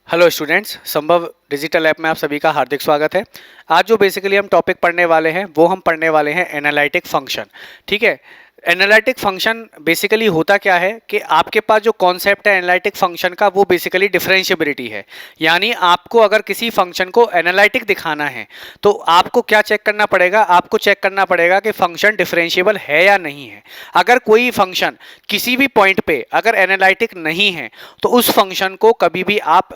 Hello students, संभव digital app में आप सभी का हार्दिक स्वागत है। आज जो बेसिकली हम टॉपिक पढ़ने वाले हैं वो हम पढ़ने वाले हैं एनालिटिक फंक्शन। ठीक है। एनालिटिक फंक्शन बेसिकली होता क्या है कि आपके पास जो कॉन्सेप्ट है एनालिटिक फंक्शन का वो बेसिकली डिफरेंशिएबिलिटी है। यानी आपको अगर किसी फंक्शन को एनालिटिक दिखाना है तो आपको क्या चेक करना पड़ेगा, आपको चेक करना पड़ेगा कि फंक्शन डिफरेंशिएबल है या नहीं है। अगर कोई फंक्शन किसी भी पॉइंट पे अगर एनालिटिक नहीं है तो उस फंक्शन को कभी भी आप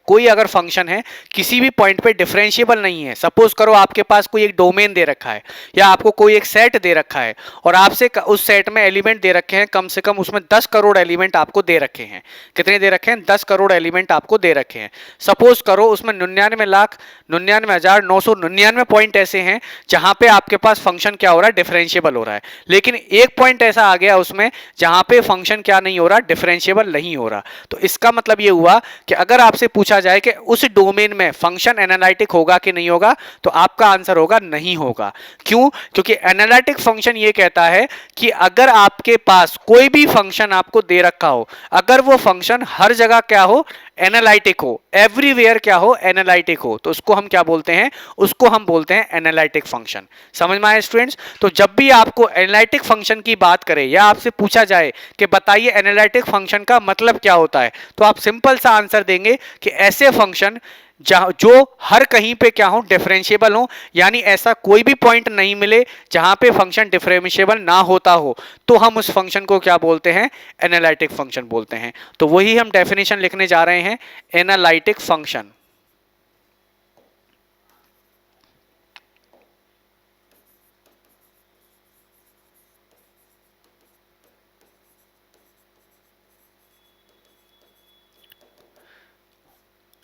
कोई अगर फंक्शन है किसी भी पॉइंट पे डिफरेंशिएबल नहीं है। सपोज करो आपके पास कोई एक डोमेन दे रखा है या आपको कोई एक सेट दे रखा है और आपसे उस सेट में एलिमेंट दे रखे हैं, कम से कम उसमें 10 करोड़ एलिमेंट आपको दे रखे हैं। कितने दे रखे हैं? 10 करोड़ एलिमेंट आपको दे रखे हैं। सपोज करो उसमें 99,99,999 पॉइंट ऐसे हैं जहां पे आपके पास फंक्शन क्या हो रहा है, डिफरेंशिएबल हो रहा है। लेकिन एक पॉइंट ऐसा आ गया उसमें जहां पे फंक्शन क्या नहीं हो रहा, डिफरेंशिएबल नहीं हो रहा। तो इसका मतलब ये हुआ कि अगर आपसे पूछा जाए कि उस डोमेन में फंक्शन एनालिटिक होगा कि नहीं होगा, तो आपका आंसर होगा नहीं होगा। क्यों? क्योंकि एनालिटिक फंक्शन ये कहता है कि अगर आपके पास कोई भी फंक्शन आपको दे रखा हो, अगर वो फंक्शन हर जगह क्या हो, एनालिटिक हो, एवरीवेयर क्या हो, एनालिटिक हो, तो उसको हम क्या बोलते हैं? उसको हम बोलते हैं एनालिटिक फंक्शन। समझ में आया स्टूडेंट्स? तो जब भी आपको एनालिटिक फंक्शन की बात करें या आपसे पूछा जाए कि बताइए एनालिटिक फंक्शन का मतलब क्या होता है, तो आप सिंपल सा आंसर देंगे कि ऐसे फंक्शन जो हर कहीं पे क्या हो, डिफरेंशिएबल हो। यानी ऐसा कोई भी पॉइंट नहीं मिले जहां पे फंक्शन डिफरेंशिएबल ना होता हो, तो हम उस फंक्शन को क्या बोलते हैं? एनालिटिक फंक्शन बोलते हैं। तो वही हम डेफिनेशन लिखने जा रहे हैं, एनालिटिक फंक्शन।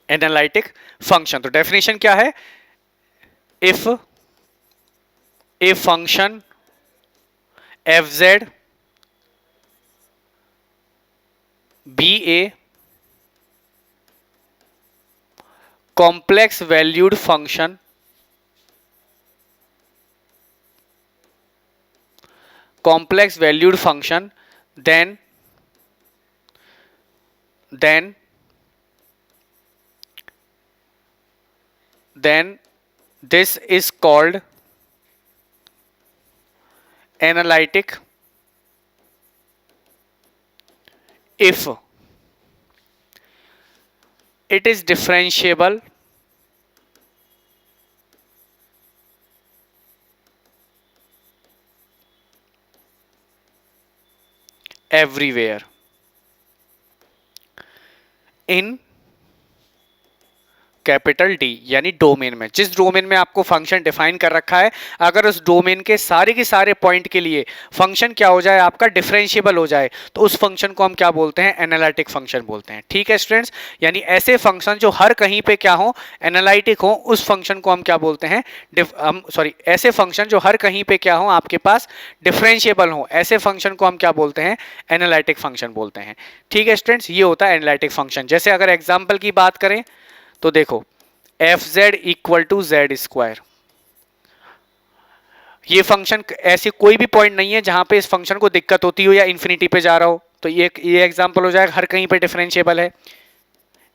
एनालिटिक फंक्शन, तो डेफिनेशन क्या है? If a function f z be a complex valued function then then then this is called analytic if it is differentiable everywhere in capital D, यानी domain में। जिस domain में आपको function define कर रखा है, अगर उस डोमेन के सारे पॉइंट के लिए फंक्शन क्या हो जाए, आपका डिफरेंशिएबल हो जाए, तो उस फंक्शन को हम क्या बोलते हैं? एनालिटिक फंक्शन बोलते हैं। ठीक है स्टूडेंट्स, यानी ऐसे फंक्शन जो हर कहीं पे क्या हो, एनालिटिक हो, उस फंक्शन को हम क्या बोलते हैं? ऐसे फंक्शन जो हर कहीं पे क्या हो, आपके पास डिफरेंशिएबल हो, ऐसे फंक्शन को हम क्या बोलते हैं? एनालिटिक फंक्शन बोलते हैं। ठीक है स्टूडेंट्स, ये होता है एनालिटिक फंक्शन। जैसे अगर एग्जाम्पल की बात करें तो देखो, f z equal to z square, ये फंक्शन ऐसे कोई भी पॉइंट नहीं है जहां पे इस फंक्शन को दिक्कत होती हो या इंफिनिटी पे जा रहा हो, तो ये एग्जांपल हो जाएगा, हर कहीं पे डिफरेंशिएबल है।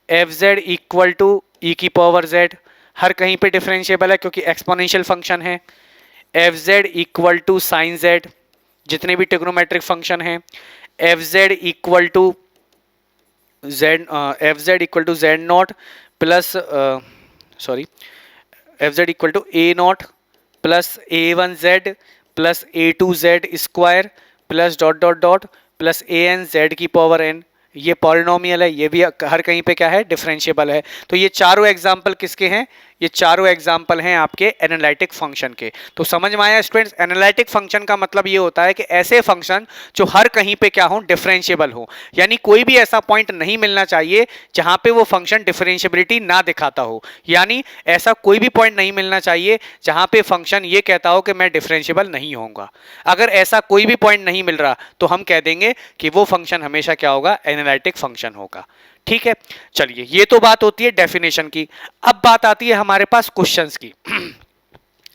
F z equal to e की पावर जेड, हर कहीं पे डिफरेंशिएबल है क्योंकि एक्सपोनेंशियल फंक्शन है। F z equal to sine z, जितने भी ट्रिग्नोमेट्रिक फंक्शन है। F z equal to z nought plus f z equal to a nought plus a one z plus a two z square plus dot dot dot plus a n z की power n. ये polynomial है, ये भी हर कहीं पे क्या है? Differentiable है। तो ये चारों एग्जाम्पल किसके हैं? ये चारों एग्जाम्पल हैं आपके एनालिटिक फंक्शन के। तो समझ में आया स्टूडेंट्स? एनालिटिक फंक्शन का मतलब ये होता है कि ऐसे फंक्शन जो हर कहीं पे क्या हो, डिफरेंशिएबल हो। यानी कोई भी ऐसा पॉइंट नहीं मिलना चाहिए जहां पे वो फंक्शन डिफरेंशिएबिलिटी ना दिखाता हो। यानी ऐसा कोई भी पॉइंट नहीं मिलना चाहिए जहां पे फंक्शन ये कहता हो कि मैं डिफरेंशिएबल नहीं होऊंगा। अगर ऐसा कोई भी पॉइंट नहीं मिल रहा तो हम कह देंगे कि वो फंक्शन हमेशा क्या होगा? एनालिटिक फंक्शन होगा। ठीक है, चलिए, ये तो बात होती है डेफिनेशन की। अब बात आती है हमारे पास क्वेश्चंस की।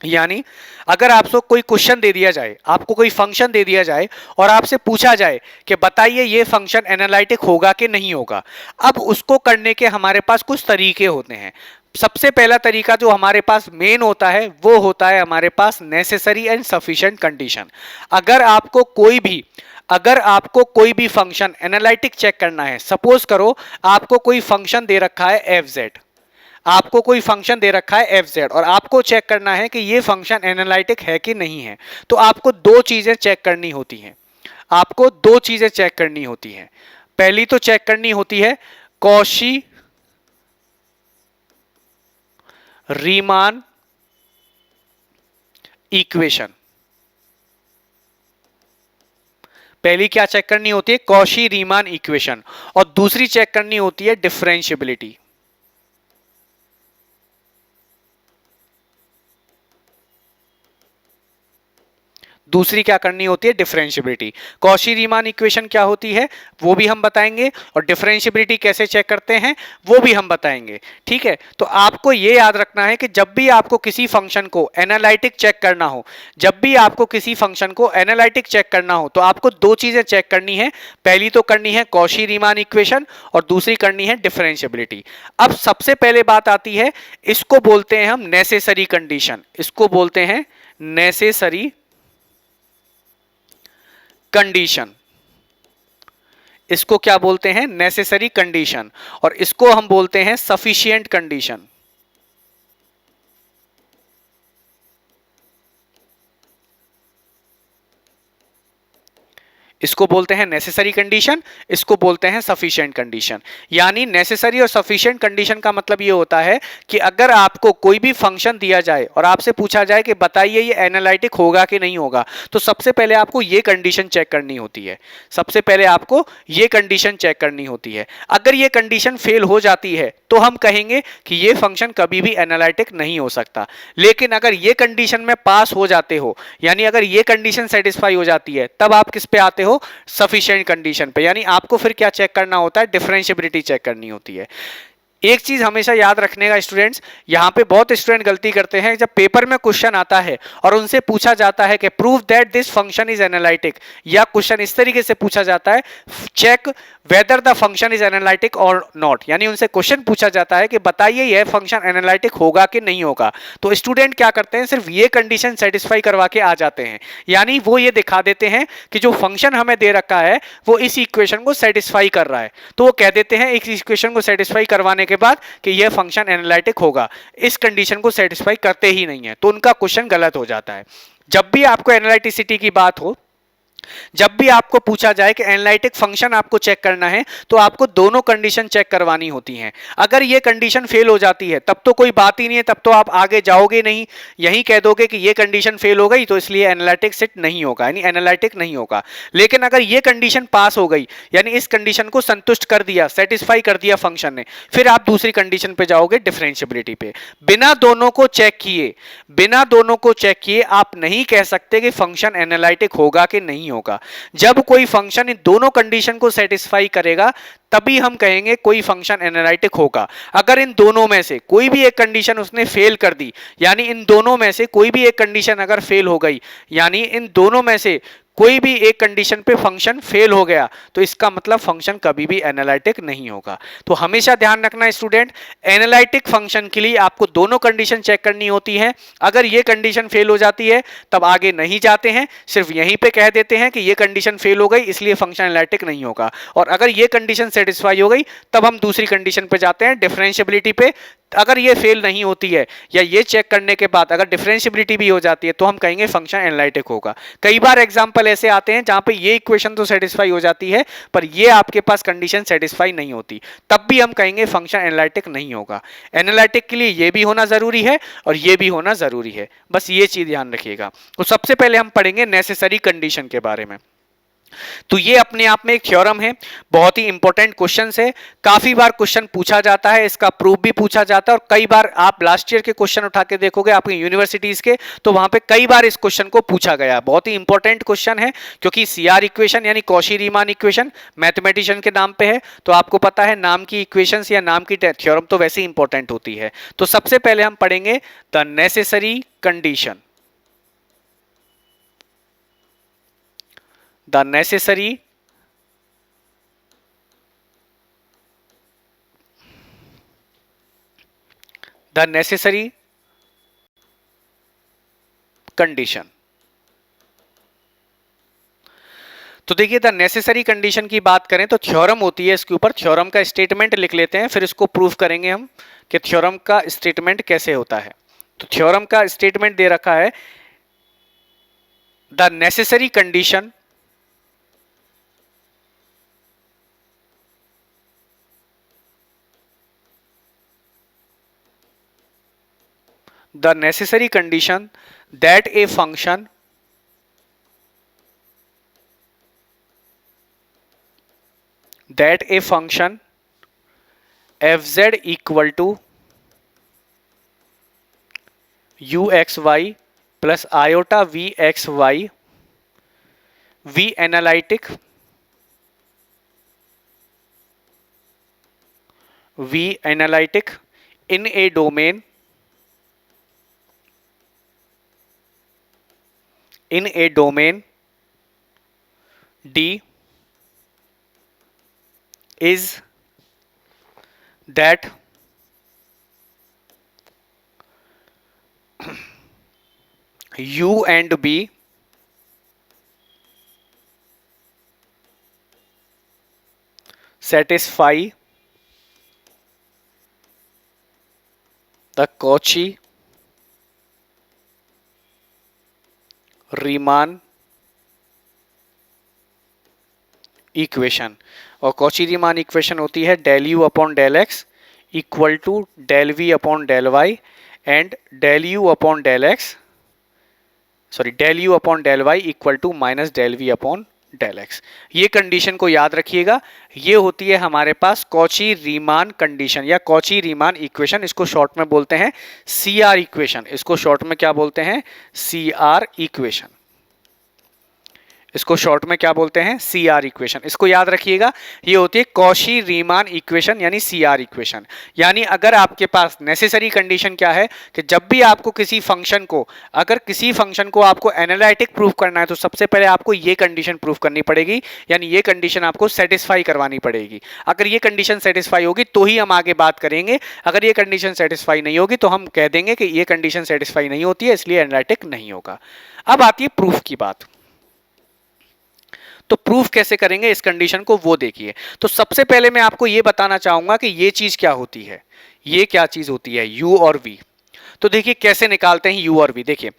यानी अगर आपको कोई क्वेश्चन दे दिया जाए, आपको कोई फंक्शन दे दिया जाए और आपसे पूछा जाए कि बताइए ये फंक्शन एनालिटिक होगा कि नहीं होगा, अब उसको करने के हमारे पास कुछ तरीके होते हैं। सबसे पहला तरीका जो हमारे पास मेन होता है वो होता है हमारे पास नेसेसरी एंड सफिशिएंट कंडीशन। अगर आपको कोई भी फंक्शन एनालिटिक चेक करना है, सपोज करो आपको कोई फंक्शन दे रखा है एफ जेड, आपको कोई फंक्शन दे रखा है एफ जेड और आपको चेक करना है कि ये फंक्शन एनालिटिक है कि नहीं है, तो आपको दो चीजें चेक करनी होती हैं। आपको दो चीजें चेक करनी होती हैं। पहली तो चेक करनी होती है कॉशी रीमान इक्वेशन। पहली क्या चेक करनी होती है? Cauchy Riemann equation. और दूसरी चेक करनी होती है डिफरेंशिएबिलिटी। दूसरी क्या करनी होती है? डिफरेंशिएबिलिटी। कॉशी रीमान इक्वेशन क्या होती है वो भी हम बताएंगे और डिफरेंशिएबिलिटी कैसे चेक करते हैं वो भी हम बताएंगे। ठीक है, तो आपको ये याद रखना है कि जब भी आपको किसी फंक्शन को एनालिटिक चेक करना हो, तो आपको दो चीजें चेक करनी है। पहली तो करनी है कॉशी रीमान इक्वेशन और दूसरी करनी है डिफरेंशिएबिलिटी। अब सबसे पहले बात आती है, इसको बोलते हैं हम नेसेसरी कंडीशन। इसको बोलते हैं नेसेसरी कंडीशन। इसको क्या बोलते हैं? Necessary condition. और इसको हम बोलते हैं सफिशिएंट कंडीशन। इसको बोलते हैं नेसेसरी कंडीशन, इसको बोलते हैं सफिशिएंट कंडीशन। यानी नेसेसरी और सफिशिएंट कंडीशन का मतलब ये होता है कि अगर आपको कोई भी फंक्शन दिया जाए और आपसे पूछा जाए कि बताइए ये एनालिटिक होगा कि नहीं होगा, तो सबसे पहले आपको ये कंडीशन चेक करनी होती है। सबसे पहले आपको ये कंडीशन चेक करनी होती है। अगर ये कंडीशन फेल हो जाती है तो हम कहेंगे कि ये फंक्शन कभी भी एनालिटिक नहीं हो सकता। लेकिन अगर ये कंडीशन में पास हो जाते हो, यानी अगर ये कंडीशन सेटिस्फाई हो जाती है, तब आप किस पे आते हो? सफिशिएंट कंडीशन पे। यानी आपको फिर क्या चेक करना होता है? डिफरेंशिएबिलिटी चेक करनी होती है। एक चीज हमेशा याद रखने का स्टूडेंट्स, यहां पे बहुत स्टूडेंट गलती करते हैं। जब पेपर में क्वेश्चन आता है और उनसे पूछा जाता है कि prove that this function is analytic, या क्वेश्चन इस तरीके से पूछा जाता है check whether the function is analytic और नॉट, यानी उनसे क्वेश्चन पूछा जाता है कि बताइए यह फंक्शन एनालिटिक होगा कि नहीं होगा, तो स्टूडेंट क्या करते हैं? सिर्फ ये कंडीशन सेटिस्फाई करवा के आ जाते हैं। यानी वो ये दिखा देते हैं कि जो फंक्शन हमें दे रखा है वो इस इक्वेशन को सेटिस्फाई कर रहा है, तो वो कह देते हैं इस इक्वेशन को सेटिस्फाई करवाने के बाद कि यह फंक्शन एनालिटिक होगा। इस कंडीशन को सेटिस्फाई करते ही नहीं है, तो उनका क्वेश्चन गलत हो जाता है। जब भी आपको एनालिटिसिटी की बात हो, जब भी आपको पूछा जाए कि एनालिटिक फंक्शन आपको चेक करना है, तो आपको दोनों कंडीशन चेक करवानी होती हैं। अगर ये कंडीशन फेल हो जाती है तब तो कोई बात ही नहीं है, तब तो आप आगे जाओगे नहीं, यही कह दोगे कि ये कंडीशन फेल हो गई तो इसलिए एनालिटिक सेट नहीं होगा, यानी एनालिटिक नहीं होगा। लेकिन अगर ये कंडीशन पास हो गई, यानी इस कंडीशन को संतुष्ट कर दिया, सेटिस्फाई कर दिया फंक्शन ने, फिर आप दूसरी कंडीशन पे जाओगे, डिफरेंशिएबिलिटी पे। बिना दोनों को चेक किए आप नहीं कह सकते कि फंक्शन एनालिटिक होगा कि नहीं होगा। जब कोई फंक्शन इन दोनों कंडीशन को सेटिस्फाई करेगा तभी हम कहेंगे कोई फंक्शन एनालिटिक होगा। अगर इन दोनों में से कोई भी एक कंडीशन उसने फेल कर दी, यानी इन दोनों में से कोई भी एक कंडीशन अगर फेल हो गई, यानी इन दोनों में से कोई भी एक कंडीशन पे फंक्शन फेल हो गया, तो इसका मतलब फंक्शन कभी भी एनालिटिक नहीं होगा। तो हमेशा ध्यान रखना स्टूडेंट, एनालिटिक फंक्शन के लिए आपको दोनों कंडीशन चेक करनी होती है। अगर ये कंडीशन फेल हो जाती है तब आगे नहीं जाते हैं, सिर्फ यहीं पे कह देते हैं कि ये कंडीशन फेल हो गई इसलिए फंक्शन एनालिटिक नहीं होगा। और अगर ये कंडीशन सेटिस्फाई हो गई तब हम दूसरी कंडीशन पे जाते हैं, डिफरेंशिएबिलिटी पे। अगर ये फेल नहीं होती है या ये चेक करने के बाद अगर डिफरेंशिएबिलिटी भी हो जाती है तो हम कहेंगे फंक्शन एनालिटिक होगा। कई बार एग्जांपल ऐसे आते हैं जहां पे ये इक्वेशन तो सेटिस्फाई हो जाती है पर ये आपके पास कंडीशन सेटिस्फाई नहीं होती, तब भी हम कहेंगे फंक्शन एनालिटिक नहीं होगा। एनालिटिक के लिए ये भी होना जरूरी है और ये भी होना जरूरी है, बस ये चीज ध्यान रखिएगा। तो सबसे पहले हम पढ़ेंगे नेसेसरी कंडीशन के बारे में। तो ये अपने आप में एक थ्योरम है, बहुत ही इंपॉर्टेंट क्वेश्चन है, काफी बार क्वेश्चन पूछा जाता है, इसका प्रूफ भी पूछा जाता है। और कई बार आप लास्ट ईयर के क्वेश्चन उठा के देखोगे आपकी यूनिवर्सिटीज के, तो वहां पे कई बार इस क्वेश्चन को पूछा गया। बहुत ही इंपॉर्टेंट क्वेश्चन है क्योंकि सीआर इक्वेशन यानी कॉशी रीमान इक्वेशन मैथमेटिशियन के नाम पे है, तो आपको पता है नाम की इक्वेशंस या नाम की थ्योरम तो वैसे ही इंपॉर्टेंट होती है। तो सबसे पहले हम पढ़ेंगे the necessary condition, the necessary condition. तो देखिए द नेसेसरी कंडीशन की बात करें तो थ्योरम होती है इसके ऊपर, थ्योरम का स्टेटमेंट लिख लेते हैं, फिर इसको प्रूफ करेंगे हम कि थ्योरम का स्टेटमेंट कैसे होता है। तो थ्योरम का स्टेटमेंट दे रखा है, the necessary condition that a function fz equal to uxy plus iota vxy, v analytic in a domain D is that U and B satisfy the Cauchy-Riemann equation. और Cauchy Riemann equation होती है del u upon del x equal to del v upon del y and del u upon del x, sorry del u upon del y equal to minus del v upon del x. ये condition को याद रखिएगा, ये होती है हमारे पास Cauchy Riemann condition या कॉची रीमान इक्वेशन। इसको शॉर्ट में बोलते हैं सी आर इक्वेशन। इसको शॉर्ट में क्या बोलते हैं? C R equation. इसको शॉर्ट में क्या बोलते हैं? C R equation. इसको याद रखिएगा, ये होती है कॉशी रीमान इक्वेशन यानी सी आर इक्वेशन। यानी अगर आपके पास नेसेसरी कंडीशन क्या है कि जब भी आपको किसी फंक्शन को, अगर किसी फंक्शन को आपको एनालिटिक प्रूफ करना है तो सबसे पहले आपको ये कंडीशन प्रूफ करनी पड़ेगी, यानी ये कंडीशन आपको सेटिस्फाई करवानी पड़ेगी। अगर ये कंडीशन सेटिस्फाई होगी तो ही हम आगे बात करेंगे। अगर ये कंडीशन सेटिस्फाई नहीं होगी तो हम कह देंगे कि ये कंडीशन सेटिस्फाई नहीं होती है, इसलिए एनालिटिक नहीं होगा। अब आती है प्रूफ की बात। तो प्रूफ कैसे करेंगे इस कंडीशन को, वो देखिए। तो सबसे पहले मैं आपको ये बताना चाहूंगा कि ये चीज क्या होती है, ये क्या चीज होती है u और v। तो देखिए कैसे निकालते हैं u और v। देखिए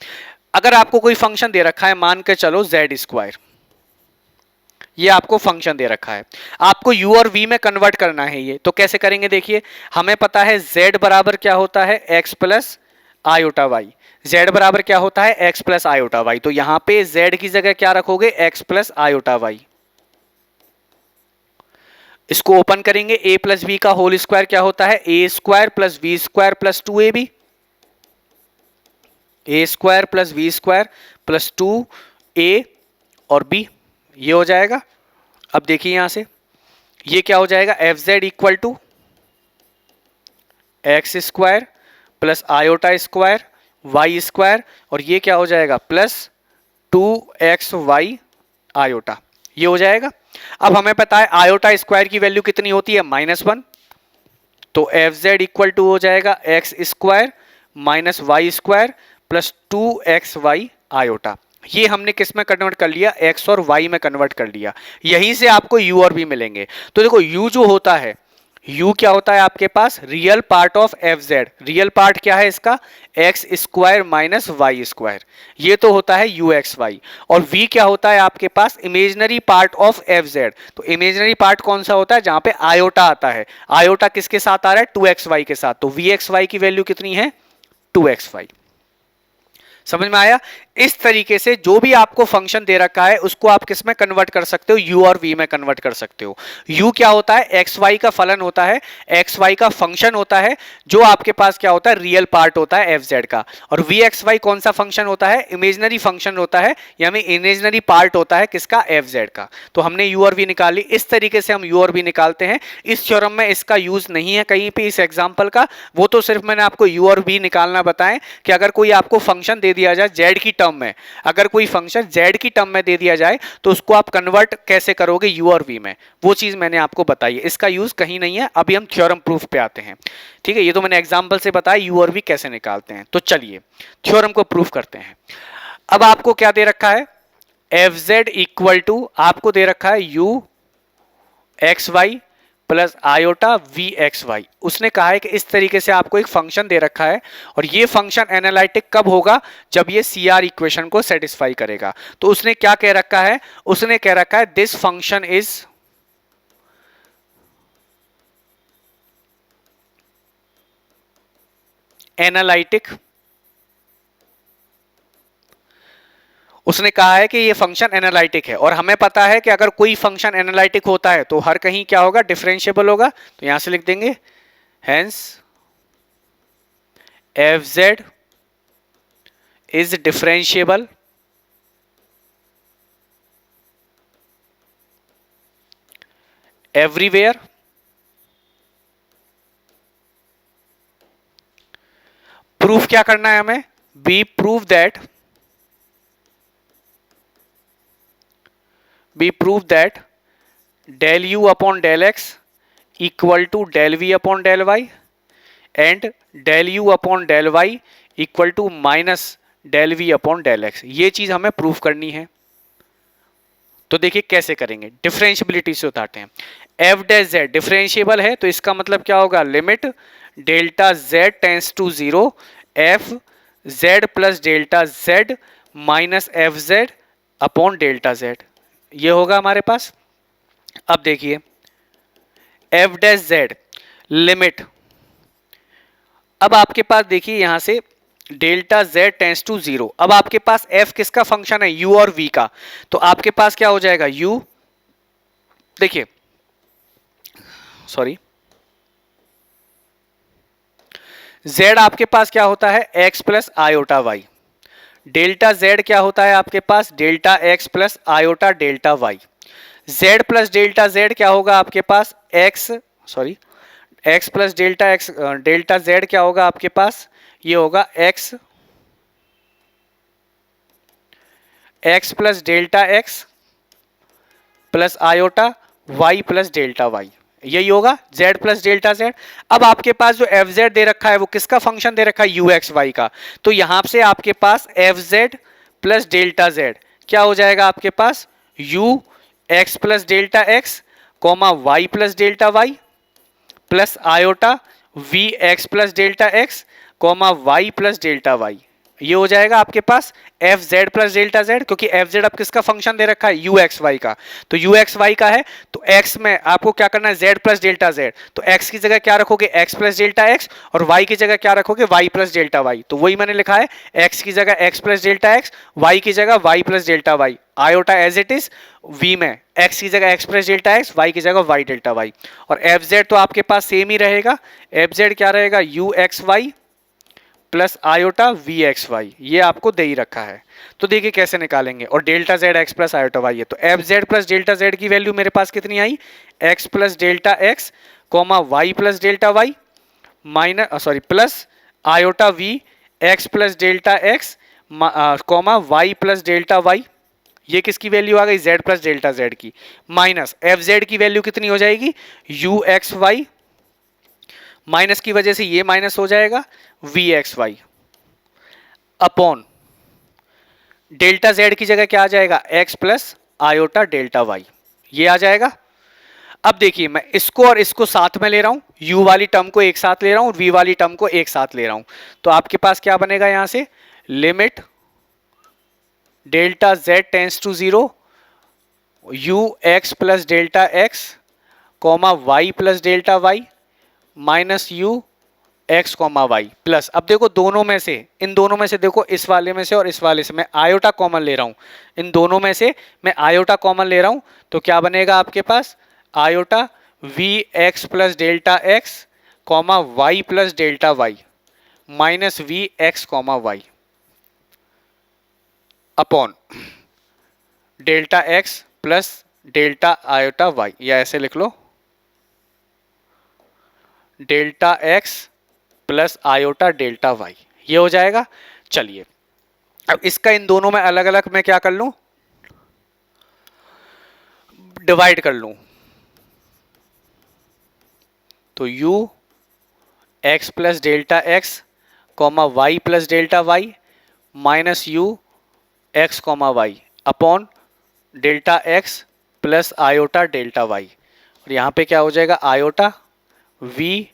अगर आपको कोई फंक्शन दे रखा है, मान के चलो z स्क्वायर, ये आपको फंक्शन दे रखा है, आपको u और v में कन्वर्ट करना है ये। तो कैसे करेंगे? देखिए हमें पता है z बराबर क्या होता है? x plus iota y. z बराबर क्या होता है? x plus iota y. तो यहां पे z की जगह क्या रखोगे? x plus iota y. इसको ओपन करेंगे, a प्लस बी का होल स्क्वायर क्या होता है? a square plus we square plus 2ab, a square plus we square plus 2a और b, ये हो जाएगा। अब देखिए यहां से ये क्या हो जाएगा? F z equal to x square plus iota square y square, और ये क्या हो जाएगा? प्लस 2xy आयोटा, ये हो जाएगा। अब हमें पता है आयोटा स्क्वायर की वैल्यू कितनी होती है? -1। तो एफ जेड इक्वल टू हो जाएगा x square minus y square plus 2xy iota. ये हमने किस में कन्वर्ट कर लिया? x और y में कन्वर्ट कर लिया। यहीं से आपको u और v मिलेंगे। तो देखो u जो होता है, u क्या होता है आपके पास? Real part of f z. Real part क्या है इसका? X square minus y square, ये तो होता है यू एक्स वाई। और v क्या होता है आपके पास? Imaginary part of f z. तो इमेजनरी पार्ट कौन सा होता है? जहां पे आयोटा आता है। आयोटा किसके साथ आ रहा है? 2xy के साथ। तो vxy की वैल्यू कितनी है? 2xy। समझ में आया? इस तरीके से जो भी आपको फंक्शन दे रखा है उसको आप किस में कन्वर्ट कर सकते हो, u और v में कन्वर्ट कर सकते हो। u क्या होता है, एक्स वाई का फलन होता है, एक्स वाई का फंक्शन होता है, जो आपके पास क्या होता है, रियल पार्ट होता है एफ जेड का। और वी एक्स वाई कौन सा फंक्शन होता है, इमेजनरी फंक्शन होता है, यानी इमेजनरी पार्ट होता है किसका, एफ जेड का। तो हमने u और v निकाल ली। इस तरीके से हम u और v निकालते हैं। इस थ्योरम में इसका यूज नहीं है कहीं पे इस एग्जाम्पल का, वो तो सिर्फ मैंने आपको u और v निकालना बताएं कि अगर कोई आपको फंक्शन दे दिया जाए z की टर्म में, अगर कोई फंक्शन z की टर्म में दे दिया जाए तो उसको आप कन्वर्ट कैसे करोगे u और v में, वो चीज मैंने आपको बताई है। इसका यूज कहीं नहीं है। अभी हम थ्योरम प्रूफ पे आते हैं। ठीक है, ये तो मैंने एग्जाम्पल से बताया u और v कैसे निकालते हैं। तो चलिए थ्योरम को प्रूफ करते हैं। अब आपको क्या दे रखा है, एफ जेड इक्वल टू आपको दे रखा है u x y plus iota v x y. उसने कहा है कि इस तरीके से आपको एक फंक्शन दे रखा है और ये फंक्शन एनालिटिक कब होगा, जब ये सी आर इक्वेशन को सेटिस्फाई करेगा। तो उसने क्या कह रखा है, उसने कह रखा है दिस फंक्शन इज एनालिटिक। उसने कहा है कि ये फंक्शन एनालिटिक है और हमें पता है कि अगर कोई फंक्शन एनालिटिक होता है तो हर कहीं क्या होगा, डिफरेंशिएबल होगा। तो यहां से लिख देंगे hence f z is differentiable everywhere proof क्या करना है हमें, be prove that del u upon del x equal to del v upon del y and del u upon del y equal to minus del v upon del x। ये चीज हमें proof करनी है। तो देखिए कैसे करेंगे, डिफरेंशियबिलिटी से उतारते हैं। एफ डैश जेड डिफरेंशिएबल है तो इसका मतलब क्या होगा, limit delta z tends to zero f z plus delta z minus f z upon delta z, ये होगा हमारे पास। अब देखिए एफ डैश जेड लिमिट, अब आपके पास देखिए यहां से delta z tends to zero, अब आपके पास एफ किसका फंक्शन है, यू और वी का। तो आपके पास क्या हो जाएगा, यू, देखिए सॉरी, जेड आपके पास क्या होता है, x plus iota y. Delta z क्या होता है आपके पास, delta x plus iota delta y. Z plus delta z क्या होगा आपके पास, x, sorry x plus delta x, delta z क्या होगा आपके पास, ये होगा x x plus delta x plus iota y plus delta y, यही होगा z प्लस डेल्टा जेड। अब आपके पास जो एफ जेड दे रखा है वो किसका फंक्शन दे रखा है, यू एक्स वाई का। तो यहां से आपके पास f z plus delta z क्या हो जाएगा आपके पास, u x plus delta x comma y plus delta y plus iota v x plus delta x comma y plus delta y, ये हो जाएगा आपके पास f z plus delta z, क्योंकि एफ जेड अब किसका फंक्शन दे रखा है, यू एक्स वाई का। तो यू एक्स वाई का है तो एक्स में आपको क्या करना है, जेड प्लस डेल्टा जेड। तो एक्स की जगह क्या रखोगे, एक्स प्लस डेल्टा एक्स, और वाई की जगह क्या रखोगे, वाई प्लस डेल्टा वाई। तो वही मैंने लिखा है, एक्स की जगह x plus delta x, y की जगह y plus delta y, iota as it is, v में एक्स की जगह x plus delta x, y की जगह वाई डेल्टा वाई। और एफ जेड तो आपके पास सेम ही रहेगा, एफ जेड क्या रहेगा, u x y plus iota v x y, ये आपको दे ही रखा है। तो देखिए कैसे निकालेंगे, और delta z x plus iota y है। तो f z plus delta z की वैल्यू मेरे पास कितनी आई, x plus delta x comma y plus delta y minus sorry plus iota v x plus delta x comma y plus delta y, ये किसकी value आ गई, जेड प्लस डेल्टा जेड की, माइनस एफ जेड की value कितनी हो जाएगी, you x Y, minus की वजह से ये माइनस हो जाएगा, v x y upon delta z की जगह क्या आ जाएगा, x plus iota delta y, ये आ जाएगा। अब देखिए मैं इसको और इसको साथ में ले रहा हूं, u वाली टर्म को एक साथ ले रहा हूं, v वाली टर्म को एक साथ ले रहा हूं। तो आपके पास क्या बनेगा, यहां से limit delta z tends to zero u x plus delta x comma y plus delta y minus u x comma y plus, अब देखो दोनों में से, इन दोनों में से देखो, इस वाले में से और इस वाले से मैं आयोटा कॉमन ले रहा हूं, इन दोनों में से मैं आयोटा कॉमन ले रहा हूं, तो क्या बनेगा आपके पास iota v x plus delta x comma y plus delta y minus v x comma y upon delta x plus delta iota y, या ऐसे लिख लो delta x plus iota delta y, ये हो जाएगा। चलिए अब इसका इन दोनों में अलग अलग मैं क्या कर लूं, डिवाइड कर लूं, तो u x plus delta x comma y plus delta y minus u x comma y upon delta x plus iota delta y, और यहाँ पे क्या हो जाएगा iota v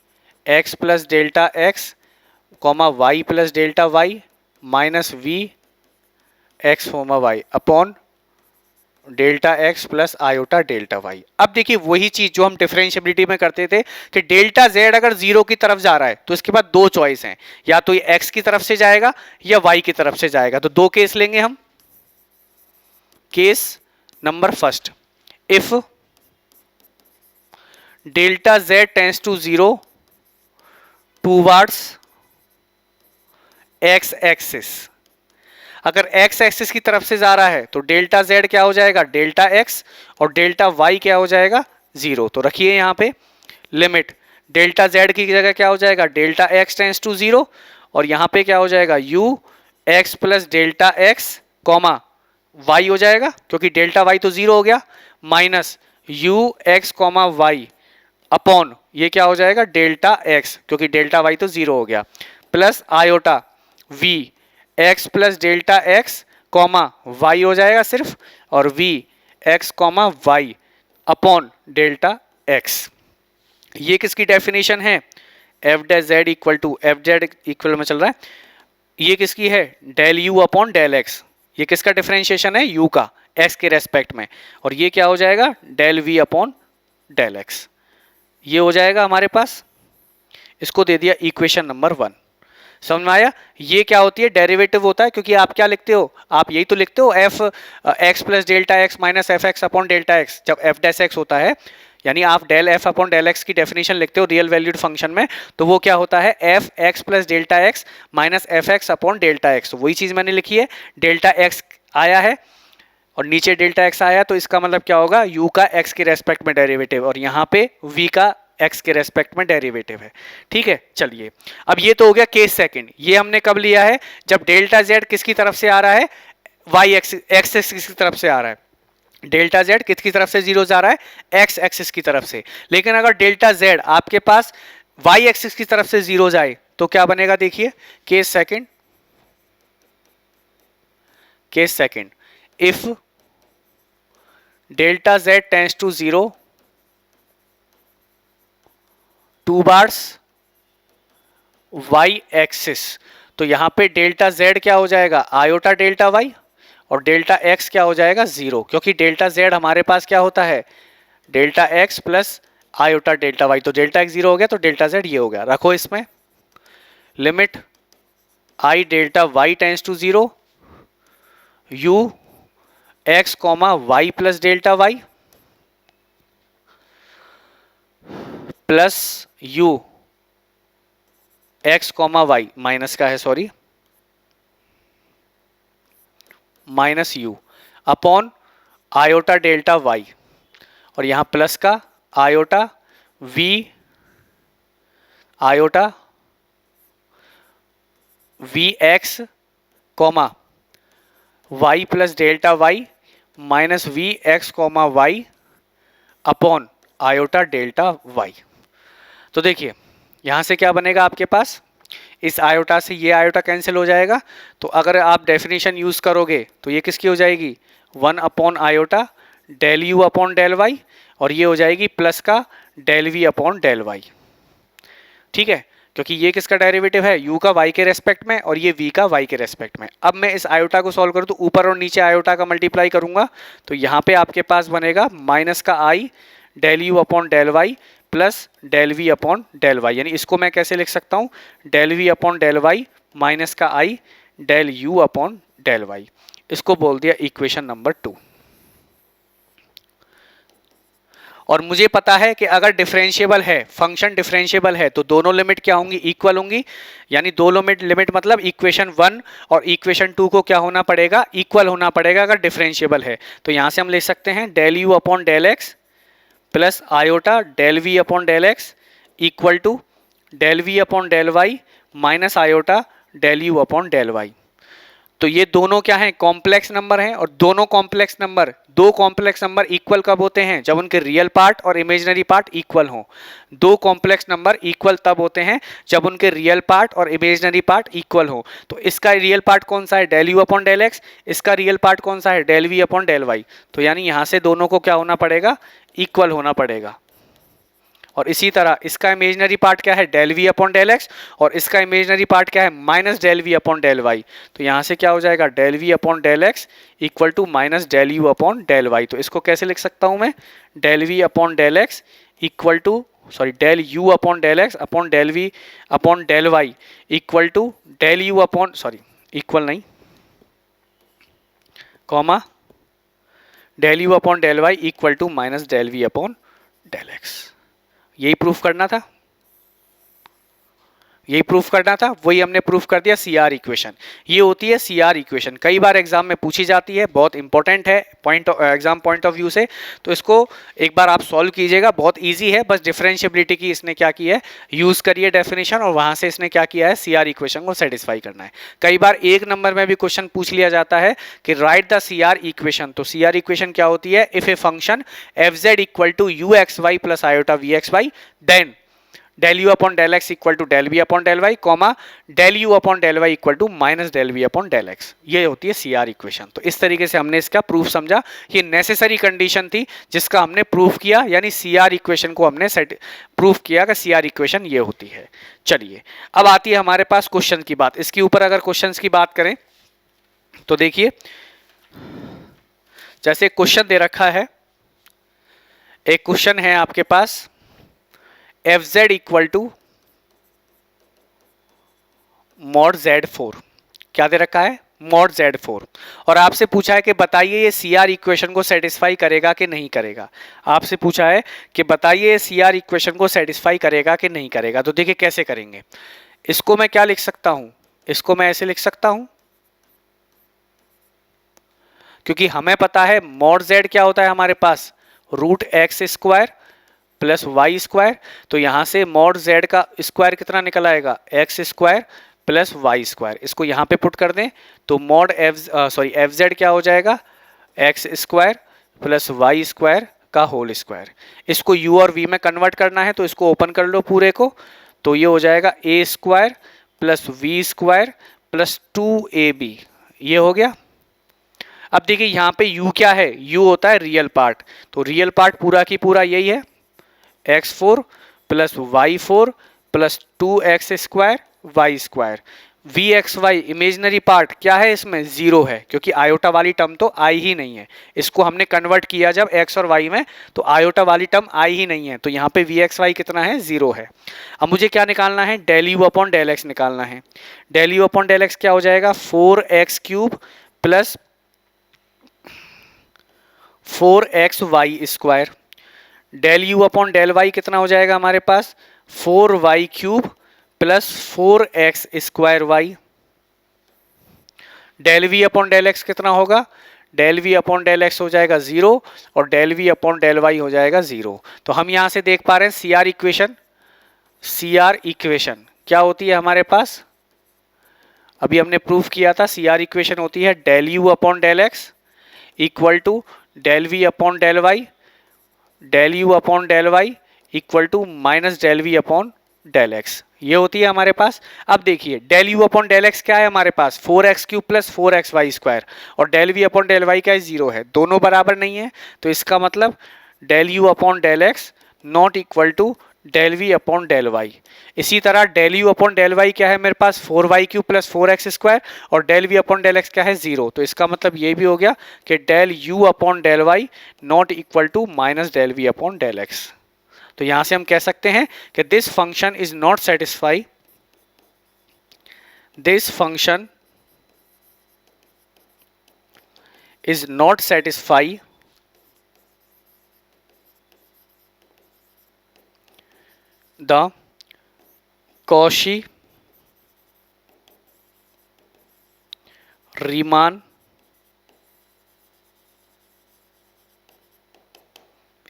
x plus delta x comma y plus delta y minus v x comma y upon delta x plus iota delta y. अब देखिए वही चीज जो हम डिफरेंशियबिलिटी में करते थे कि डेल्टा जेड अगर जीरो की तरफ जा रहा है तो इसके बाद दो चॉइस हैं, या तो ये एक्स की तरफ से जाएगा या वाई की तरफ से जाएगा। तो दो केस लेंगे हम। Case number first, if delta z tends to zero towards x axis, अगर एक्स एक्सिस की तरफ से जा रहा है तो डेल्टा जेड क्या हो जाएगा डेल्टा एक्स और डेल्टा वाई क्या हो जाएगा जीरो। तो रखिए यहां पे लिमिट डेल्टा जेड की जगह क्या हो जाएगा delta x tends to zero, और यहां पे क्या हो जाएगा u x plus delta x comma y हो जाएगा क्योंकि डेल्टा वाई तो जीरो हो गया, minus u x comma y upon ये क्या हो जाएगा डेल्टा एक्स क्योंकि डेल्टा वाई तो जीरो हो गया, plus iota v x plus delta x comma y हो जाएगा सिर्फ, और v x comma y upon delta x. ये किसकी डेफिनेशन है, f dash z equal to f z equal में चल रहा है, ये किसकी है del u upon del x, ये किसका डिफरेंशिएशन है यू का एक्स के रेस्पेक्ट में, और ये क्या हो जाएगा del v upon del x, ये हो जाएगा हमारे पास। इसको दे दिया इक्वेशन नंबर 1। समझ में आया, ये क्या होती है डेरिवेटिव होता है, क्योंकि आप क्या लिखते हो आप यही तो लिखते हो f x plus delta x minus f x upon delta x, जब एफ डैश एक्स होता है यानी आप del f upon del x की डेफिनेशन लिखते हो रियल वैल्यूड फंक्शन में, तो वो क्या होता है F x plus delta x minus f x upon delta x. वही चीज मैंने लिखी है, डेल्टा एक्स आया है और नीचे डेल्टा एक्स आया, तो इसका मतलब क्या होगा u का x के रेस्पेक्ट में डेरिवेटिव और यहाँ पे v का x के रेस्पेक्ट में डेरिवेटिव है। ठीक है, चलिए अब ये तो हो गया केस सेकंड। ये हमने कब लिया है जब डेल्टा z किसकी तरफ से आ रहा है y एक्सिस किसकी तरफ से आ रहा है, डेल्टा z किसकी तरफ से जीरो जा रहा है x एक्सिस की तरफ से। लेकिन अगर डेल्टा z आपके पास y एक्सिस की तरफ से जीरो जाए तो क्या बनेगा, देखिए case second, case second if delta z tends to zero towards y axis, तो यहां पे डेल्टा z क्या हो जाएगा आयोटा डेल्टा y और डेल्टा x क्या हो जाएगा जीरो, क्योंकि डेल्टा z हमारे पास क्या होता है delta x plus iota delta y, तो डेल्टा x जीरो हो गया तो डेल्टा z ये हो गया। रखो इसमें limit i delta y tends to zero u x comma y plus delta y plus u x comma y minus का है sorry minus u upon iota delta y, और यहां प्लस का iota v iota v x comma y plus delta y minus v x comma y upon iota delta y. तो देखिए यहां से क्या बनेगा आपके पास, इस आयोटा से ये आयोटा कैंसिल हो जाएगा, तो अगर आप डेफिनेशन यूज करोगे तो ये किसकी हो जाएगी 1 upon iota del u upon del y, और ये हो जाएगी प्लस का del v upon del y. ठीक है, क्योंकि ये किसका डेरिवेटिव है u का y के रेस्पेक्ट में और ये v का y के रेस्पेक्ट में। अब मैं इस आयोटा को सॉल्व करूं तो ऊपर और नीचे आयोटा का मल्टीप्लाई करूंगा, तो यहाँ पे आपके पास बनेगा माइनस का i del u upon del y plus del v upon del y, यानी इसको मैं कैसे लिख सकता हूं, del v upon del y minus का i del u upon del y. इसको बोल दिया इक्वेशन नंबर 2। और मुझे पता है कि अगर डिफरेंशिएबल है, फंक्शन डिफरेंशिएबल है, तो दोनों लिमिट क्या होंगी, इक्वल होंगी। यानी दो लिमिट मतलब इक्वेशन 1 और इक्वेशन 2 को क्या होना पड़ेगा, इक्वल होना पड़ेगा अगर डिफरेंशिएबल है। तो यहां से हम लिख सकते हैं del u upon del x plus iota del v upon del x equal to del v upon del y minus iota del u upon del y. तो ये दोनों क्या हैं, कॉम्प्लेक्स नंबर हैं, और दोनों कॉम्प्लेक्स नंबर, दो कॉम्प्लेक्स नंबर इक्वल कब होते हैं, जब उनके रियल पार्ट और इमेजिनरी पार्ट इक्वल हों। दो कॉम्प्लेक्स नंबर इक्वल तब होते हैं जब उनके रियल पार्ट और इमेजिनरी पार्ट इक्वल हो। तो इसका रियल पार्ट कौन सा है, del u upon del x, इसका रियल पार्ट कौन सा है, del v upon del y. तो यानी यहां से दोनों को क्या होना पड़ेगा, इक्वल होना पड़ेगा। और इसी तरह इसका इमेजिनरी पार्ट क्या है, del v upon del x, और इसका इमेजिनरी पार्ट क्या है, minus del v upon del y. तो यहां से क्या हो जाएगा, del v upon del x equal to minus del u upon del y. तो इसको कैसे लिख सकता हूं मैं, del v upon del x equal to del u upon del x upon del v upon del y equal to del u upon equal नहीं comma del u upon del y equal to minus del v upon del x. यही proof करना था, यही proof करना था, वही हमने proof कर दिया। सीआर इक्वेशन ये होती है, सीआर इक्वेशन कई बार एग्जाम में पूछी जाती है, बहुत इंपॉर्टेंट है एग्जाम पॉइंट ऑफ व्यू से। तो इसको एक बार आप सॉल्व कीजिएगा, बहुत इजी है। बस डिफरेंशिएबिलिटी की इसने क्या किया है, यूज करिए डेफिनेशन, और वहां से इसने क्या किया है, सीआर इक्वेशन को सेटिस्फाई करना है। कई बार एक नंबर में भी क्वेश्चन पूछ लिया जाता है कि राइट द सीआर इक्वेशन। तो सीआर इक्वेशन क्या होती है, if a function f z equal to u x y plus iota v x y then del u upon del x equal to del v upon del y comma del u upon del y equal to minus del v upon del x. ये होती है CR equation. तो इस तरीके से हमने इसका proof समझा। ये नेसेसरी कंडीशन थी जिसका हमने प्रूफ किया, यानी सीआर इक्वेशन को हमने प्रूफ किया कि सीआर इक्वेशन ये होती है। चलिए अब आती है हमारे पास क्वेश्चन की बात। इसके ऊपर अगर क्वेश्चन की बात करें तो देखिए, जैसे क्वेश्चन दे रखा है, एक क्वेश्चन है आपके पास f z equal to mod z 4। क्या दे रखा है, मॉड जेड 4, और आपसे पूछा है कि बताइए ये सीआर इक्वेशन को सेटिस्फाई करेगा कि नहीं करेगा। आपसे पूछा है कि बताइए ये सीआर इक्वेशन को सेटिस्फाई करेगा कि नहीं करेगा। तो देखिए कैसे करेंगे। इसको मैं क्या लिख सकता हूं, इसको मैं ऐसे लिख सकता हूं, क्योंकि हमें पता है मॉड जेड क्या होता है हमारे पास, root x square plus y square. तो यहां से मॉड जेड का स्क्वायर कितना निकल आएगा, x square plus y square. इसको यहां पे पुट कर दें तो मॉड एफ जेड क्या हो जाएगा, x square plus y square का होल स्क्वायर। इसको यू और वी में कन्वर्ट करना है, तो इसको ओपन कर लो पूरे को। तो ये हो जाएगा a square plus we square plus 2ab। ये हो गया। अब देखिए यहां पे u क्या है, u होता है रियल पार्ट। तो रियल पार्ट पूरा की पूरा यही है, x4 plus y4 plus 2x square y square. V x y imaginary part क्या है, इसमें जीरो है, क्योंकि आयोटा वाली टर्म तो आई ही नहीं है। इसको हमने कन्वर्ट किया जब x और y में, तो आयोटा वाली टर्म आई ही नहीं है। तो यहाँ पे वी एक्स वाई कितना है, जीरो है। अब मुझे क्या निकालना है, del u upon del x निकालना है। Del u upon del x क्या हो जाएगा, 4x cube plus 4x y square. Del u upon del y कितना हो जाएगा हमारे पास, 4y cube plus 4x square y. Del v upon del x कितना होगा, del v upon del x हो जाएगा 0 और del v upon del y हो जाएगा 0। तो हम यहां से देख पा रहे हैं सीआर इक्वेशन, सीआर इक्वेशन क्या होती है हमारे पास, अभी हमने प्रूफ किया था। सीआर इक्वेशन होती है del u upon del x equal to del v upon del y, del u upon del y equal to minus del v upon del x. ये होती है हमारे पास। अब देखिए del u upon del x क्या है हमारे पास, 4x cube plus 4x y square, और del v upon del y क्या है, 0 है। दोनों बराबर नहीं है, तो इसका मतलब del u upon del x not equal to del v upon del y. इसी तरह del u upon del y क्या है मेरे पास, 4y cube plus 4x square, और del v upon del x क्या है, 0। तो इसका मतलब ये भी हो गया कि del u upon del y not equal to minus del v upon del x. तो यहां से हम कह सकते हैं कि this function is not satisfy, this function is not satisfy the Cauchy Riemann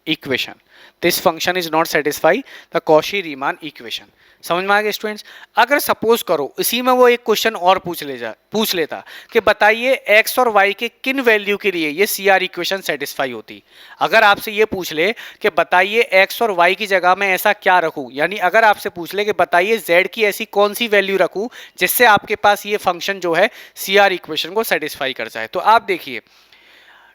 equation. This function is not satisfy the Cauchy Riemann equation. समझ में आ गया स्टूडेंट्स? अगर सपोज करो इसी में वो एक क्वेश्चन और पूछ लेता कि बताइए एक्स और वाई के किन वैल्यू के लिए ये सी आर इक्वेशन सेटिस्फाई होती। अगर आपसे ये पूछ ले कि बताइए एक्स और वाई की जगह में ऐसा क्या रखूं, यानी अगर आपसे पूछ ले कि बताइए जेड की ऐसी कौन सी वैल्यू रखूं जिससे आपके पास ये फंक्शन जो है सी आर इक्वेशन को सेटिस्फाई कर जाए, तो आप देखिए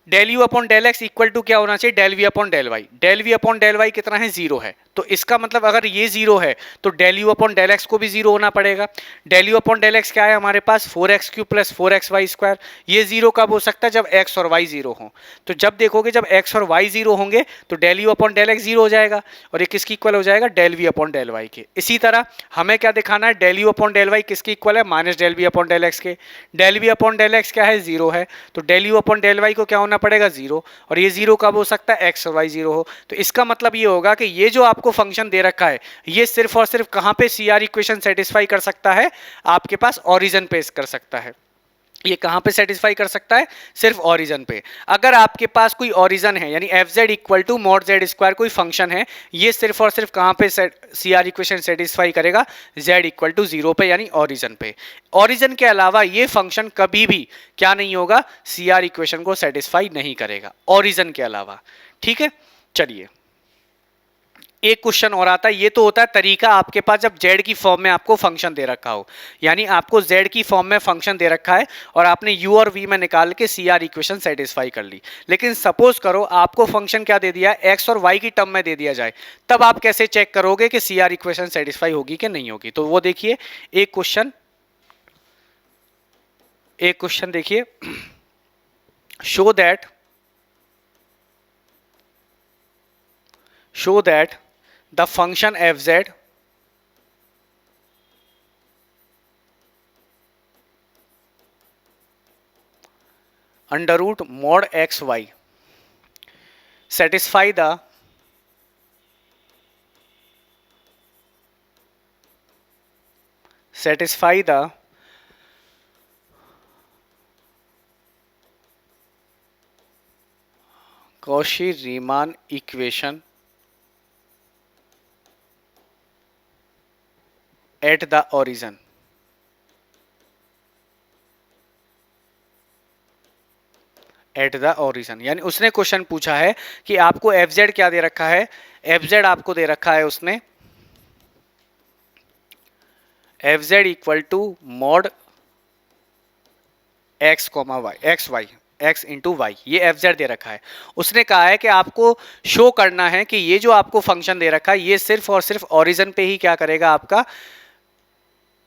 del u upon del x equal to क्या होना चाहिए, del v upon del y. Del v upon del y कितना है, जीरो है। तो इसका मतलब अगर ये जीरो है तो del u upon del x को भी जीरो होना पड़ेगा। Del u upon del x क्या है हमारे पास, 4x³ प्लस 4xy स्क्वायर। ये जीरो कब हो सकता है, जब एक्स और वाई जीरो हो। तो जब देखोगे जब एक्स और वाई जीरो होंगे तो del u upon del x zero हो जाएगा और ये किसकी इक्वल हो जाएगा, del v upon del y के। इसी तरह हमें क्या दिखाना है, del u upon del y किसकी इक्वल है, minus del v upon del x के। Del v upon del x क्या है, जीरो है, तो del u upon del y को क्या होना पड़ेगा, जीरो। और ये जीरो कब हो सकता है, एक्स और वाई जीरो हो। तो इसका मतलब ये होगा कि ये जो आपको फंक्शन दे रखा है ये सिर्फ और सिर्फ कहां पे सी आर इक्वेशन सेटिस्फाई कर सकता है, आपके पास ओरिजिन पे कर सकता है। ये कहां पे सेटिस्फाई कर सकता है, सिर्फ ओरिजिन पे। अगर आपके पास कोई ओरिजिन है यानी f z equal to mod z square कोई फंक्शन है, ये सिर्फ और सिर्फ कहां पे सी आर इक्वेशन सेटिस्फाई करेगा, जेड इक्वल टू जीरो पे यानी ओरिजिन पे। ओरिजिन के अलावा ये फंक्शन कभी भी क्या नहीं होगा, सी आर इक्वेशन को सेटिस्फाई नहीं करेगा ओरिजिन के अलावा। ठीक है, चलिए एक क्वेश्चन और आता है। ये तो होता है तरीका आपके पास जब z की फॉर्म में आपको फंक्शन दे रखा हो, यानी आपको z की फॉर्म में फंक्शन दे रखा है और आपने u और v में निकाल के सी आर इक्वेशन सेटिस्फाई कर ली। लेकिन सपोज करो आपको फंक्शन क्या दे दिया, x और y की टर्म में दे दिया जाए, तब आप कैसे चेक करोगे कि सी आर इक्वेशन सेटिस्फाई होगी कि नहीं होगी। तो वो देखिए एक क्वेश्चन देखिए, show that the function fz under root mod xy satisfy the Cauchy-Riemann equation at the origin। At the origin यानी उसने क्वेश्चन पूछा है कि आपको एफ जेड क्या दे रखा है, एफ जेड आपको दे रखा है उसने f z equal to mod x comma y, x y, x into y, ये एफ जेड दे रखा है। उसने कहा है कि आपको शो करना है कि ये जो आपको फंक्शन दे रखा है ये सिर्फ और सिर्फ ओरिजिन पे ही क्या करेगा, आपका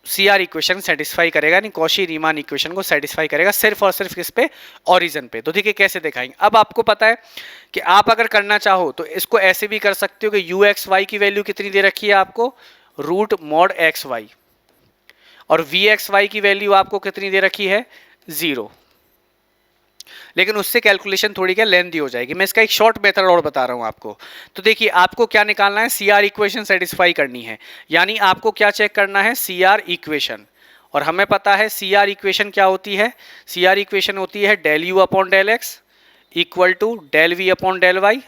सी आर इक्वेशन सेटिस्फाई करेगा, यानी कॉशी रीमान इक्वेशन को सेटिस्फाई करेगा सिर्फ और सिर्फ किस पे, ओरिजिन पे। तो देखिए कैसे दिखाएंगे। अब आपको पता है कि आप अगर करना चाहो तो इसको ऐसे भी कर सकते हो कि यू एक्स वाई की वैल्यू कितनी दे रखी है आपको, रूट मॉड एक्स वाई, और वी एक्स वाई की वैल्यू आपको कितनी दे रखी है, जीरो। लेकिन उससे कैलकुलेशन थोड़ी क्या लेंथी हो जाएगी। मैं इसका एक शॉर्ट मेथड और बता रहा हूं आपको। तो देखिए आपको क्या निकालना है, सी आर इक्वेशन सेटिस्फाई करनी है, यानी आपको क्या चेक करना है, सी आर इक्वेशन। और हमें पता है सी आर इक्वेशन क्या होती है, सी आर इक्वेशन होती है del u upon del x equal to del v upon del y,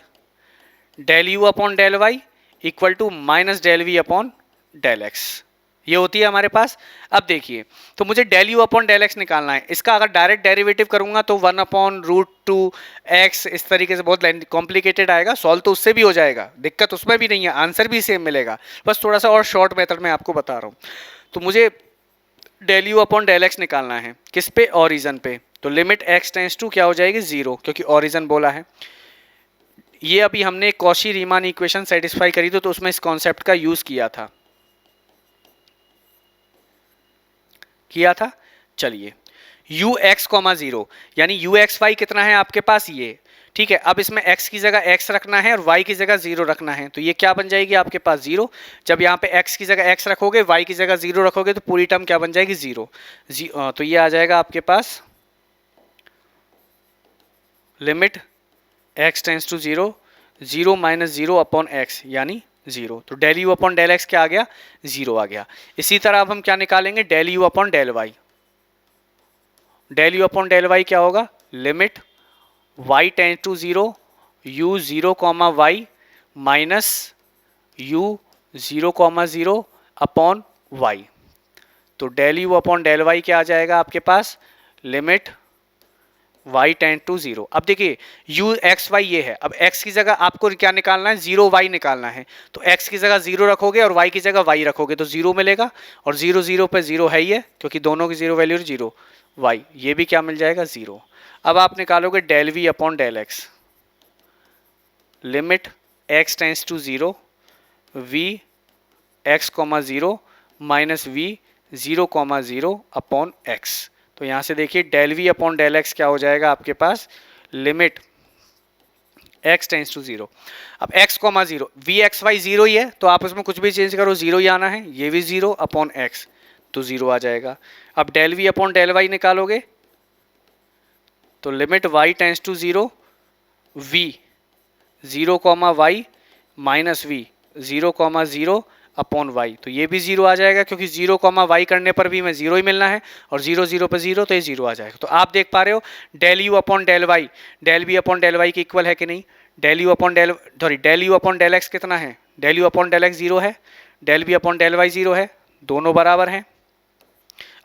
del u upon del y equal to minus del v upon del x, ये होती है हमारे पास। अब देखिए तो मुझे del u upon del x निकालना है। इसका अगर डायरेक्ट डेरिवेटिव करूंगा तो 1 अपॉन रूट 2 एक्स, इस तरीके से बहुत कॉम्प्लिकेटेड आएगा। सॉल्व तो उससे भी हो जाएगा, दिक्कत उसमें भी नहीं है, आंसर भी सेम मिलेगा, बस थोड़ा सा और शॉर्ट मेथड में आपको बता रहा हूँ। तो मुझे del u upon del x निकालना है किस पे, ओरिजिन पे। तो लिमिट एक्स टेंस टू क्या हो जाएगी, जीरो, क्योंकि ओरिजिन बोला है। ये अभी हमने कॉशी रीमान इक्वेशन सेटिस्फाई करी तो उसमें इस कॉन्सेप्ट का यूज किया था। चलिए यू एक्स कॉमा जीरो, यानी यू एक्स वाई कितना है आपके पास ये, ठीक है। अब इसमें x की जगह x रखना है और y की जगह 0 रखना है, तो ये क्या बन जाएगी आपके पास 0। जब यहाँ पे x की जगह x रखोगे, y की जगह 0 रखोगे, तो पूरी टर्म क्या बन जाएगी 0। तो ये आ जाएगा आपके पास limit x tends to 0, 0 minus 0 upon x यानी 0। तो del u upon del x क्या आ गया, 0 आ गया। इसी तरह अब हम क्या निकालेंगे, del u upon del y. Del u upon del y क्या होगा, limit y tends to 0, u 0 comma y minus u 0 comma 0 upon y. तो del u upon del y क्या आ जाएगा आपके पास, लिमिट y टेंड टू 0। अब देखिए u एक्स वाई ये है, अब x की जगह आपको क्या निकालना है, 0 y निकालना है। तो x की जगह 0 रखोगे और y की जगह y रखोगे तो 0 मिलेगा, और 0 0 पे 0 है ही है क्योंकि दोनों की 0 वैल्यू 0, y ये भी क्या मिल जाएगा 0। अब आप निकालोगे del v upon del x, limit x tends to 0, v x comma 0 minus v 0 comma 0 upon x। तो यहां से देखिए del v upon del x क्या हो जाएगा आपके पास, लिमिट x टेंस टू 0। अब x comma 0, v x y 0 ही है तो आप उसमें कुछ भी चेंज करो 0 ही आना है, ये भी 0 अपॉन x तो 0 आ जाएगा। अब del v upon del y निकालोगे तो limit y tends to 0, v 0 comma y minus v 0 comma 0 upon y, तो ये भी 0 आ जाएगा क्योंकि 0 कॉमा वाई करने पर भी हमें 0 ही मिलना है, और 0 0 पर 0 तो ये 0 आ जाएगा। तो आप देख पा रहे हो del u upon del y del v upon del y के इक्वल है कि नहीं। Del u upon del u upon del x कितना है, del u upon del x 0 है, del v upon del y 0 है, दोनों बराबर हैं।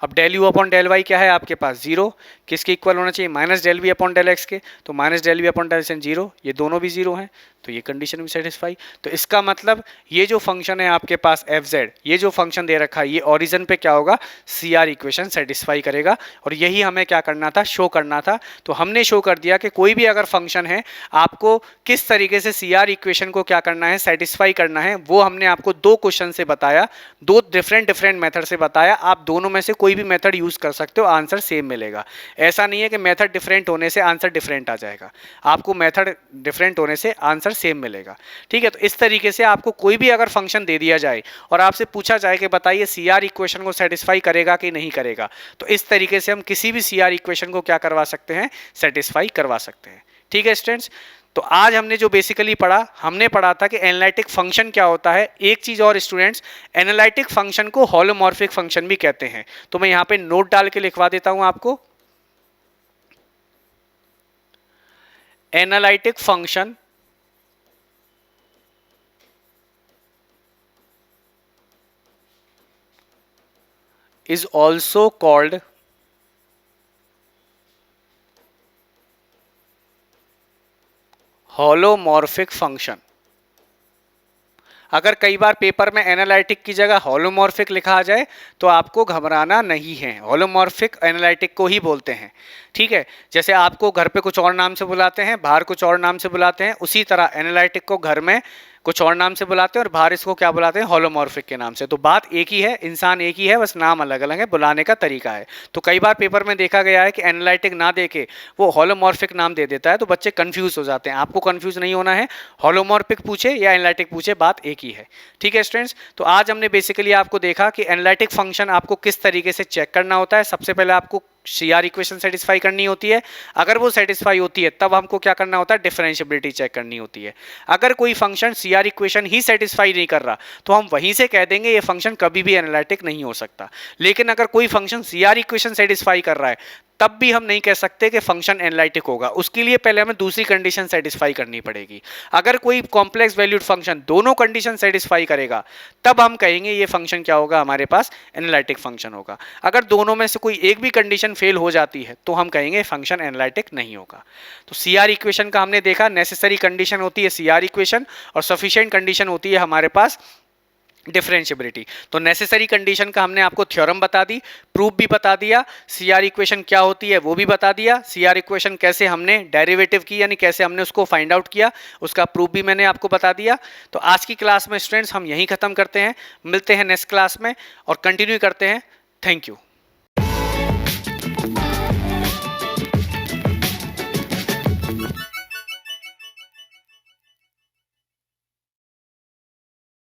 अब del u upon del y क्या है आपके पास 0, किसके इक्वल होना चाहिए, minus del v upon del x के, तो minus del v upon del x 0, ये दोनों भी 0 हैं, तो ये कंडीशन भी सेटिस्फाई। तो इसका मतलब ये जो फंक्शन है आपके पास एफ जेड, ये जो फंक्शन दे रखा है ये ओरिजिन पे क्या होगा, सी आर इक्वेशन सेटिस्फाई करेगा, और यही हमें क्या करना था, शो करना था। तो हमने शो कर दिया कि कोई भी अगर फंक्शन है आपको किस तरीके से सी आर इक्वेशन को क्या करना है, सेटिस्फाई करना है, वो हमने आपको 2 क्वेश्चन से बताया, 2 डिफरेंट मेथड से बताया। आप दोनों में से कोई भी मेथड यूज कर सकते हो, आंसर सेम मिलेगा। ऐसा नहीं है कि मेथड डिफरेंट होने से आंसर डिफरेंट आ जाएगा, आपको मेथड डिफरेंट होने से आंसर सेम मिलेगा, ठीक है। तो इस तरीके से आपको कोई भी अगर फंक्शन दे दिया जाए और आपसे पूछा जाए कि बताइए सीआर इक्वेशन को सेटिस्फाई करेगा कि नहीं करेगा, तो इस तरीके से हम किसी भी सीआर इक्वेशन को क्या करवा सकते हैं, सेटिस्फाई करवा सकते हैं, ठीक है स्टूडेंट्स। तो आज हमने जो बेसिकली पढ़ा, हमने पढ़ा था कि एनालिटिक फंक्शन क्या होता है। एक चीज और स्टूडेंट्स, एनालिटिक फंक्शन को होलोमॉर्फिक फंक्शन भी कहते हैं। तो मैं यहां पे नोट डाल के लिखवा देता हूं आपको, analytic function is also called holomorphic function। अगर कई बार पेपर में एनालिटिक की जगह होलोमॉर्फिक लिखा आ जाए तो आपको घबराना नहीं है, होलोमॉर्फिक एनालिटिक को ही बोलते हैं, ठीक है। जैसे आपको घर पे कुछ और नाम से बुलाते हैं, बाहर कुछ और नाम से बुलाते हैं, उसी तरह एनालिटिक को घर में कुछ और नाम से बुलाते हैं और बाहर इसको क्या बुलाते हैं, होलोमॉर्फिक के नाम से। तो बात एक ही है, इंसान एक ही है, बस नाम अलग अलग है, बुलाने का तरीका है। तो कई बार पेपर में देखा गया है कि एनालिटिक ना देके वो होलोमॉर्फिक नाम दे देता है, तो बच्चे कंफ्यूज हो जाते हैं। आपको कंफ्यूज नहीं होना है, होलोमॉर्फिक पूछे या एनालिटिक पूछे, बात एक ही है, ठीक है स्टूडेंट्स। तो आज हमने बेसिकली आपको देखा कि एनालिटिक फंक्शन आपको किस तरीके से चेक करना होता है। सबसे पहले आपको सीआर इक्वेशन सेटिस्फाई करनी होती है, अगर वो सेटिस्फाई होती है तब हमको क्या करना होता है, डिफरेंशिएबिलिटी चेक करनी होती है। अगर कोई फंक्शन सीआर इक्वेशन ही सेटिस्फाई नहीं कर रहा तो हम वहीं से कह देंगे ये फंक्शन कभी भी एनालिटिक नहीं हो सकता। लेकिन अगर कोई फंक्शन सीआर इक्वेशन सेटिस्फाई कर रहा है तब भी हम नहीं कह सकते कि फंक्शन एनालिटिक होगा, उसके लिए पहले हमें दूसरी कंडीशन सेटिस्फाई करनी पड़ेगी। अगर कोई कॉम्प्लेक्स वैल्यूड फंक्शन दोनों कंडीशन सेटिस्फाई करेगा तब हम कहेंगे ये फंक्शन क्या होगा, हमारे पास एनालिटिक फंक्शन होगा। अगर दोनों में से कोई एक भी कंडीशन फेल हो जाती है तो हम कहेंगे फंक्शन एनालिटिक नहीं होगा। तो सीआर इक्वेशन का हमने देखा, नेसेसरी कंडीशन होती है सीआर इक्वेशन और सफिशिएंट कंडीशन होती है हमारे पास डिफरेंशिएबिलिटी। तो नेसेसरी कंडीशन का हमने आपको थ्योरम बता दी, प्रूफ भी बता दिया, सीआर इक्वेशन क्या होती है वो भी बता दिया, सीआर इक्वेशन कैसे हमने डेरिवेटिव की यानी कैसे हमने उसको फाइंड आउट किया उसका प्रूफ भी मैंने आपको बता दिया। तो आज की क्लास में स्टूडेंट्स हम यहीं खत्म करते हैं, मिलते हैं नेक्स्ट क्लास में और कंटिन्यू करते हैं। Thank you.